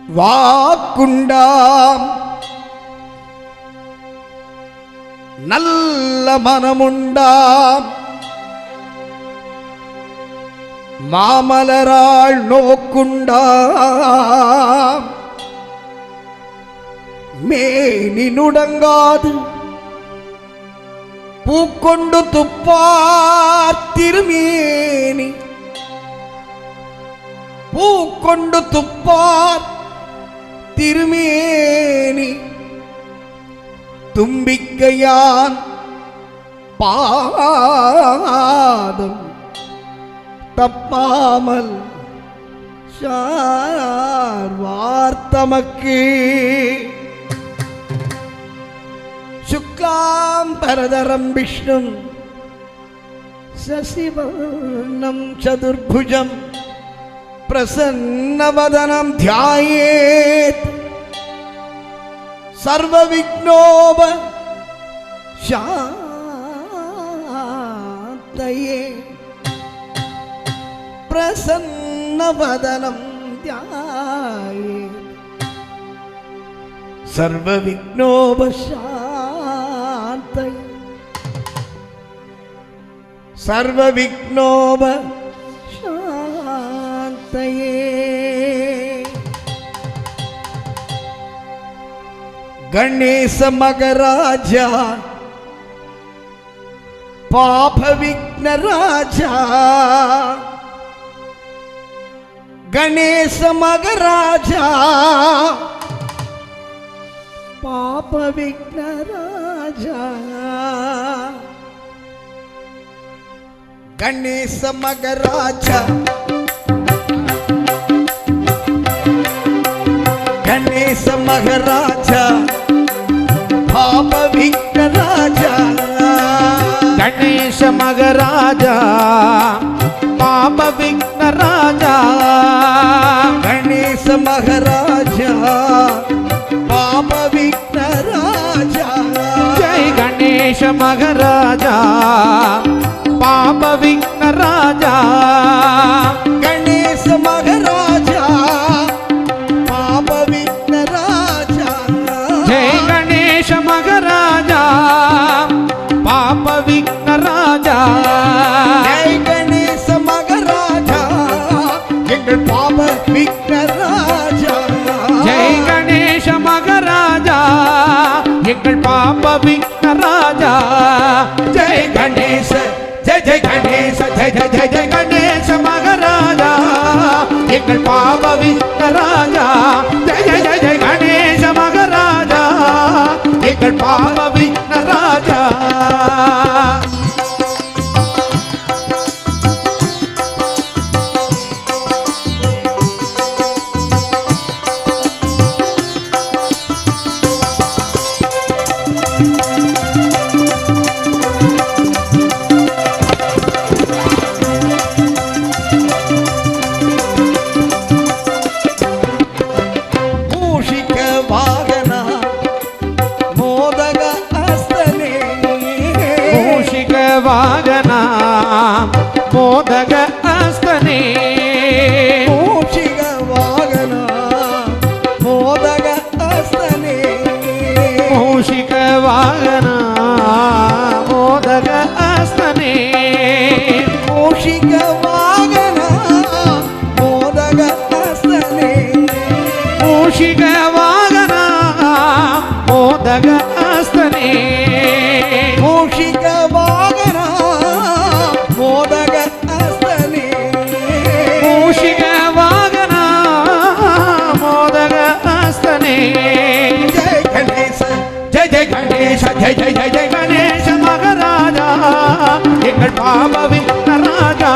வாக்குண்டாம் நல்ல மனமுண்டாம் மாமலராள் நோக்குண்டாம் மேனி நுடங்காது பூக்கொண்டு துப்பார் திருமேனி பூக்கொண்டு துப்பார் திருமேனி தும்பிக்கையான் பாதம் தப்பாமல் வார்த்தமக்கு சுக்லாம் பரதரம் விஷ்ணும் சசிவர்ணம் சதுர்புஜம் பிரசன்னவதனம் த்யாயேத் சர்வவிக்னோப சாந்தயே பிரசன்னவதனம் த்யாயேத் சர்வவிக்னோப சாந்தயே சர்வவிக்னோப गणेश मगराजा पाप विघ्न राजा गणेश मगराजा पाप विघ्न राजा गणेश मगराजा गणेश महाराजा पाप विघ्न राजा गणेश महाराजा पाप विघ्न राजा गणेश महाराजा पाप विघ्न राजा जय गणेश महाराजा पाप विघ्न राजा गणेश महाराजा महाराजा पाप विघ्न राजा जय गणेश महाराजा एंगल पाप विघ्न राजा जय गणेश महाराजा एंगल पाप विघ्न राजा जय गणेश जय जय गणेश जय जय जय जय गणेश महाराजा एंगल पाप विघ्न राजा जय जय जय जय गणेश महाराजा एंगल पाप विघ्न राजा वागना मोदक अस्तने मूषिक वागना मोदक अस्तने मूषिक वागना मोदक अस्तने मूषिक वागना मोदक अस्तने मूषिक वागना मोदक अस्तने मूषिक वागना मोदक अस्तने मूषिक वागना मोदक अस्तने जय गणेश जय जय गणेश जय जय जय जय गणेश महाराजा एंगल पाप विघ्न राजा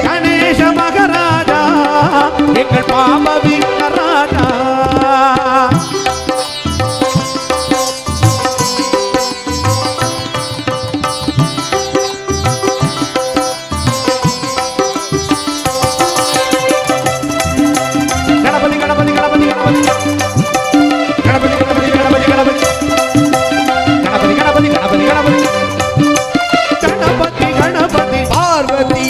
गणेश महाराजा एंगल पाप विघ्न राजा पार्वती